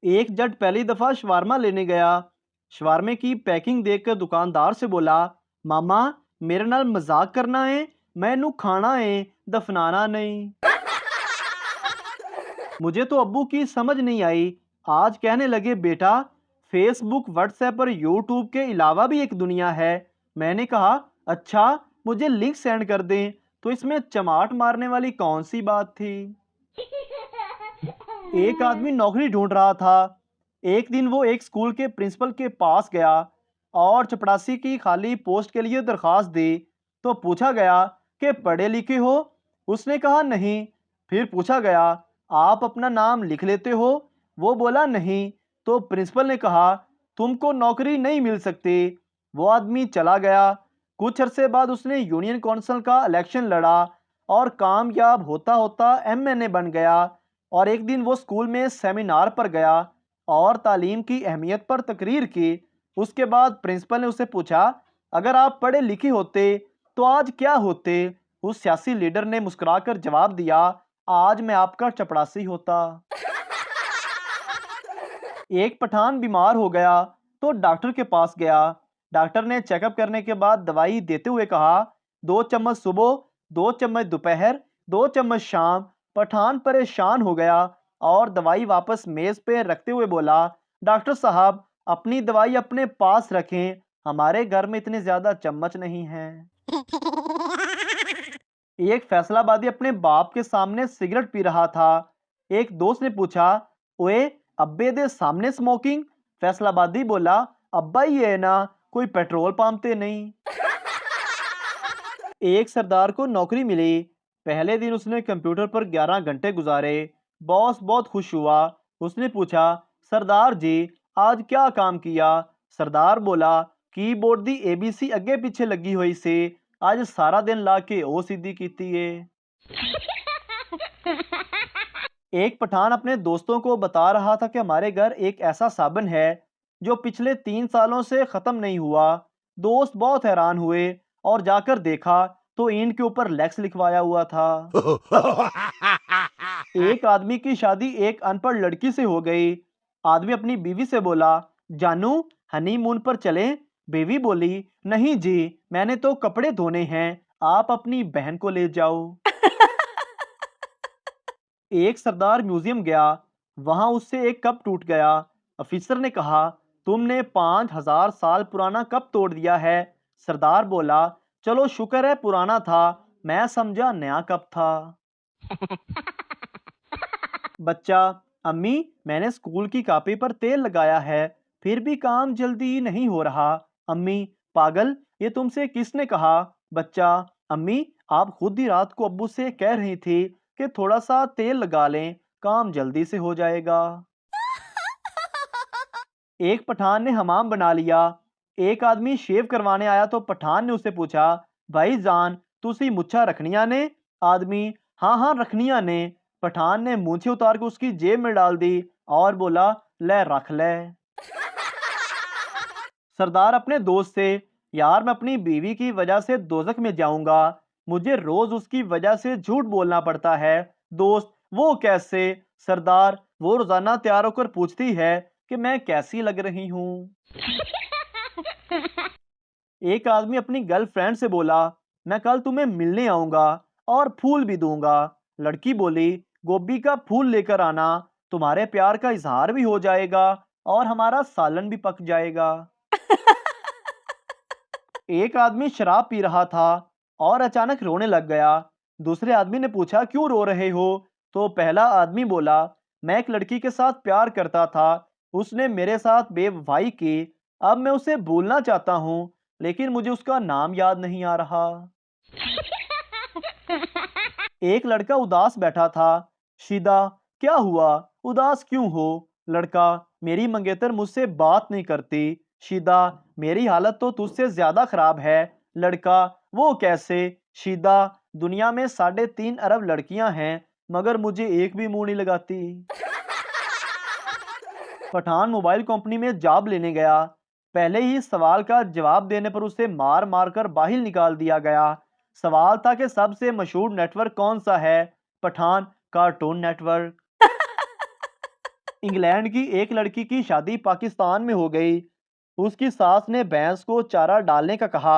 एक जट पहली दफा शवारमा लेने गया। शवारमे की पैकिंग देखकर दुकानदार से बोला, मामा मेरे नाल मजाक करना है, मैं इनू खाना है, दफनाना नहीं। मुझे तो अब्बू की समझ नहीं आई। आज कहने लगे, बेटा फेसबुक, व्हाट्सएप और यूट्यूब के अलावा भी एक दुनिया है। मैंने कहा, अच्छा मुझे लिंक सेंड कर दें। तो इसमें चमाट मारने वाली कौन सी बात थी। एक आदमी नौकरी ढूंढ रहा था। एक दिन वो एक स्कूल के प्रिंसिपल के पास गया और चपरासी की खाली पोस्ट के लिए दरखास्त दी। तो पूछा गया कि पढ़े लिखे हो। उसने कहा नहीं। फिर पूछा गया, आप अपना नाम लिख लेते हो। वो बोला नहीं। तो प्रिंसिपल ने कहा, तुमको नौकरी नहीं मिल सकती। वो आदमी चला गया। कुछ अरसे बाद उसने यूनियन काउंसिल का इलेक्शन लड़ा और कामयाब होता होता एमएनए बन गया। और एक दिन वो स्कूल में सेमिनार पर गया और तालीम की अहमियत पर तकरीर की। उसके बाद प्रिंसिपल ने उसे पूछा, अगर आप पढ़े लिखे होते तो आज क्या होते। उस सियासी लीडर ने मुस्कुराकर जवाब दिया, आज मैं आपका चपड़ासी होता। एक पठान बीमार हो गया तो डॉक्टर के पास गया। डॉक्टर ने चेकअप करने के बाद दवाई देते हुए कहा, 2 चम्मच सुबह, 2 चम्मच दोपहर, 2 चम्मच शाम। पठान परेशान हो गया और दवाई वापस मेज पे रखते हुए बोला, डॉक्टर साहब अपनी दवाई अपने पास रखें, हमारे घर में इतने ज्यादा चम्मच नहीं हैं। एक फैसलाबादी अपने बाप के सामने सिगरेट पी रहा था। एक दोस्त ने पूछा, ओए अब्बे दे सामने स्मोकिंग। फैसलाबादी बोला, अब्बा ही है ना, कोई पेट्रोल पामते नहीं। एक सरदार को नौकरी मिली। पहले दिन उसने कंप्यूटर पर 11 घंटे गुजारे। बॉस बहुत खुश हुआ। उसने पूछा, सरदार जी आज क्या काम किया। सरदार बोला, कीबोर्ड दी एबीसी अगे पीछे लगी हुई से आज सारा दिन ला के ओ सीधी कीती है। एक पठान अपने दोस्तों को बता रहा था कि हमारे घर एक ऐसा साबन है जो पिछले 3 सालों से खत्म नहीं हुआ। दोस्त बहुत हैरान हुए और जाकर देखा तो ईंट के ऊपर लेक्स लिखवाया हुआ था। एक आदमी की शादी एक अनपढ़ लड़की से हो गई। आदमी अपनी बीवी से बोला, जानू हनीमून पर चलें। बीवी बोली, नहीं जी, मैंने तो कपड़े धोने हैं, आप अपनी बहन को ले जाओ। एक सरदार म्यूजियम गया। वहां उससे एक कप टूट गया। अफिसर ने कहा, तुमने 5,000 साल पुराना कप तोड़ दिया है। सरदार बोला, चलो शुक्र है पुराना था, मैं समझा नया कप था। बच्चा, अम्मी मैंने स्कूल की कॉपी पर तेल लगाया है, फिर भी काम जल्दी नहीं हो रहा। अम्मी, पागल ये तुमसे किसने कहा। बच्चा, अम्मी आप खुद ही रात को अब्बू से कह रही थी कि थोड़ा सा तेल लगा लें, काम जल्दी से हो जाएगा। एक पठान ने हमाम बना लिया। एक आदमी शेव करवाने आया तो पठान ने उससे पूछा, भाई जान तुसी मुच्छा रखनिया ने। आदमी, हाँ हाँ रखनिया ने। पठान ने मूछें उतार के उसकी जेब में डाल दी और बोला, ले रख ले। सरदार अपने दोस्त से, यार मैं अपनी बीवी की वजह से दोजख में जाऊंगा, मुझे रोज उसकी वजह से झूठ बोलना पड़ता है। दोस्त, वो कैसे। सरदार, वो रोजाना तैयार होकर पूछती है कि मैं कैसी लग रही हूँ। एक आदमी अपनी गर्लफ्रेंड से बोला, मैं कल तुम्हें मिलने आऊंगा और फूल भी दूंगा। लड़की बोली, गोभी का फूल लेकर आना, तुम्हारे प्यार का इजहार भी हो जाएगा और हमारा सालन भी पक जाएगा। एक आदमी शराब पी रहा था और अचानक रोने लग गया। दूसरे आदमी ने पूछा, क्यों रो रहे हो। तो पहला आदमी बोला, मैं एक लड़की के साथ प्यार करता था, उसने मेरे साथ बेवफाई की, अब मैं उसे भूलना चाहता हूँ लेकिन मुझे उसका नाम याद नहीं आ रहा। एक लड़का उदास बैठा था। शीदा, क्या हुआ, उदास क्यों हो। लड़का, मेरी मंगेतर मुझसे बात नहीं करती। शीदा, मेरी हालत तो तुझसे ज्यादा खराब है। लड़का, वो कैसे। शीदा, दुनिया में 3.5 अरब लड़कियां हैं मगर मुझे एक भी मुंह नहीं लगाती। पठान मोबाइल कंपनी में जॉब लेने गया। पहले ही सवाल का जवाब देने पर उसे मार मार कर बाहर निकाल दिया गया। सवाल था कि सबसे मशहूर नेटवर्क कौन सा है। Pathan, cartoon network. इंग्लैंड की एक लड़की की शादी पाकिस्तान में हो गई। उसकी सास ने भैंस को चारा डालने का कहा,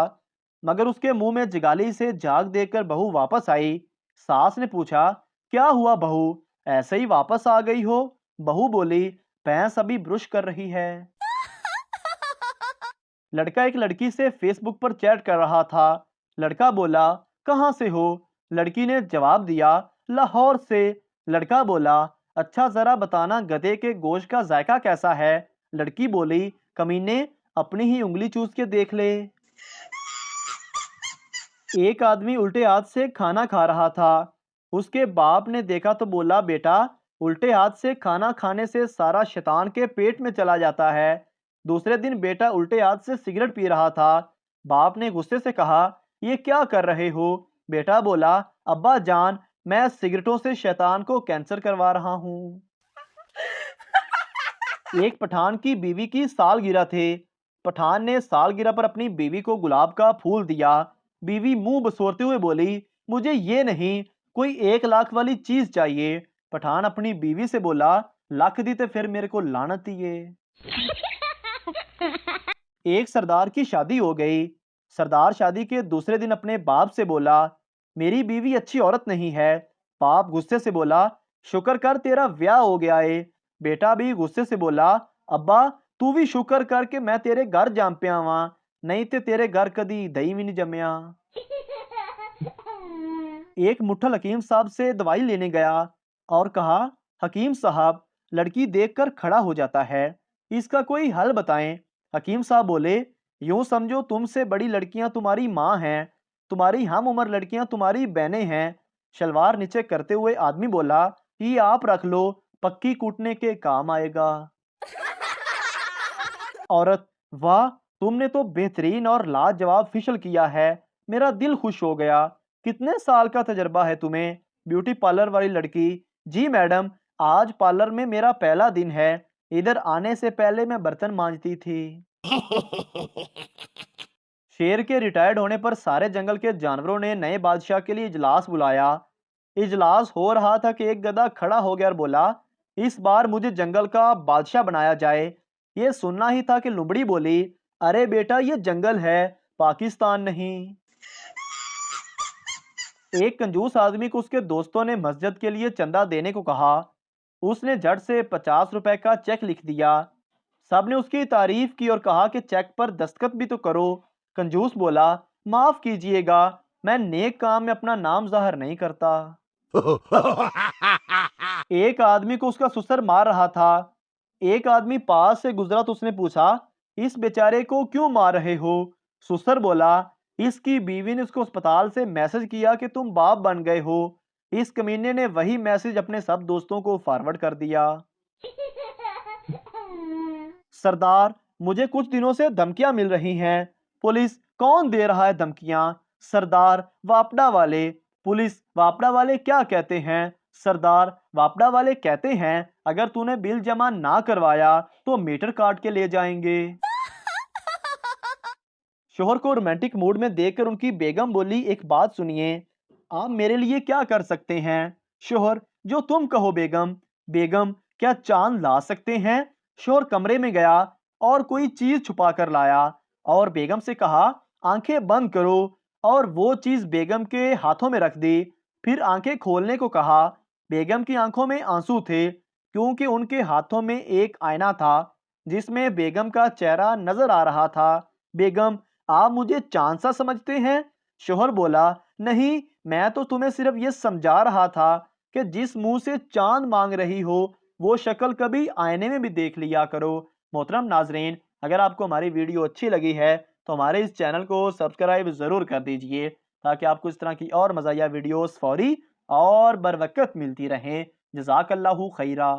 मगर उसके मुंह में जगाली से झाग देकर बहू वापस आई। सास ने पूछा, क्या हुआ बहू, ऐसे ही वापस आ गई हो? बहू बोली, भैंस अभी ब्रुश कर रही है। लड़का एक लड़की से फेसबुक पर चैट कर रहा था। लड़का बोला, कहाँ से हो? लड़की ने जवाब दिया, लाहौर से। लड़का बोला, अच्छा जरा बताना गधे के गोश्त का जायका कैसा है? लड़की बोली, कमीने, अपनी ही उंगली चूस के देख ले। एक आदमी उल्टे हाथ से खाना खा रहा था। उसके बाप ने देखा तो बोला, बेटा, उल्टे हाथ से खाना खाने से सारा शैतान के पेट में चला जाता है। दूसरे दिन बेटा उल्टे हाथ से सिगरेट पी रहा था। बाप ने गुस्से से कहा, ये क्या कर रहे हो? बेटा बोला, अब्बा जान, मैं सिगरेटों से शैतान को कैंसर करवा रहा हूँ। एक पठान की बीवी की सालगिरह थे। पठान ने सालगिरह पर अपनी बीवी को गुलाब का फूल दिया। बीवी मुंह बसोरते हुए बोली, मुझे ये नहीं, कोई 1 लाख वाली चीज चाहिए। पठान अपनी बीवी से बोला, लाख दी तो फिर मेरे को लानत दिए। एक सरदार की शादी हो गई। सरदार शादी के दूसरे दिन अपने बाप से बोला, मेरी बीवी अच्छी औरत नहीं है। बाप गुस्से से बोला, शुक्र कर तेरा ब्याह हो गया है। बेटा भी गुस्से से बोला, अब्बा तू भी शुक्र कर के मैं तेरे घर जम पिया वां, नहीं ते तेरे घर कदी दही भी नहीं जमया। एक मुट्ठल हकीम साहब से दवाई लेने गया और कहा, हकीम साहब, लड़की देखकर खड़ा हो जाता है, इसका कोई हल बताएं। हकीम साहब बोले, यूं समझो तुमसे बड़ी लड़कियां तुम्हारी माँ हैं, तुम्हारी हम उम्र लड़कियां तुम्हारी बहनें हैं। शलवार नीचे करते हुए आदमी बोला, ये आप रख लो, पक्की कूटने के काम आएगा। औरत, वाह, तुमने तो बेहतरीन और लाजवाब फिशल किया है, मेरा दिल खुश हो गया। कितने साल का तजर्बा है तुम्हें? ब्यूटी पार्लर वाली लड़की, जी मैडम, आज पार्लर में मेरा पहला दिन है, इधर आने से पहले मैं बर्तन मांजती थी। शेर के रिटायर्ड होने पर सारे जंगल के जानवरों ने नए बादशाह के लिए इजलास बुलाया। इजलास हो रहा था कि एक गधा खड़ा हो गया और बोला, इस बार मुझे जंगल का बादशाह बनाया जाए। ये सुनना ही था कि लुमड़ी बोली, अरे बेटा, ये जंगल है, पाकिस्तान नहीं। एक कंजूस आदमी को उसके दोस्तों ने मस्जिद के लिए चंदा देने को कहा। उसने झट से 50 रुपए का चेक लिख दिया। सबने उसकी तारीफ की और कहा कि चेक पर दस्तखत भी तो करो। कंजूस बोला, माफ कीजिएगा, मैं नेक काम में अपना नाम जाहिर नहीं करता। एक आदमी को उसका ससुर मार रहा था। एक आदमी पास से गुजरा तो उसने पूछा, इस बेचारे को क्यों मार रहे हो? ससुर बोला, इसकी बीवी ने उसको अस्पताल से मैसेज किया कि तुम बाप बन गए हो। इस कमीने ने वही मैसेज अपने सब दोस्तों को फॉरवर्ड कर दिया। सरदार, मुझे कुछ दिनों से धमकियां मिल रही हैं। पुलिस, कौन दे रहा है धमकियां? सरदार, वापडा वाले। पुलिस, वापडा वाले क्या कहते हैं? सरदार, वापडा वाले कहते हैं अगर तूने बिल जमा ना करवाया तो मीटर काट के ले जाएंगे। शोहर को रोमांटिक मूड में देखकर उनकी बेगम बोली, एक बात सुनिए, आप मेरे लिए क्या कर सकते हैं? शोहर, जो तुम कहो बेगम। बेगम, क्या चांद ला सकते हैं? शोहर कमरे में गया और कोई चीज छुपा कर लाया और बेगम से कहा, आंखें बंद करो, और वो चीज बेगम के हाथों में रख दी। फिर आंखें खोलने को कहा। बेगम की आंखों में आंसू थे, क्योंकि उनके हाथों में एक आईना था जिसमें बेगम का चेहरा नजर आ रहा था। बेगम, आप मुझे चांद सा समझते हैं? शोहर बोला, नहीं, मैं तो तुम्हें सिर्फ ये समझा रहा था कि जिस मुंह से चांद मांग रही हो वो शक्ल कभी आईने में भी देख लिया करो। मोहतरम नाजरीन, अगर आपको हमारी वीडियो अच्छी लगी है तो हमारे इस चैनल को सब्सक्राइब ज़रूर कर दीजिए, ताकि आपको इस तरह की और मज़ाहिया वीडियोस फौरी और बर वक्त मिलती रहें। जज़ाकल्लाहु खैरा।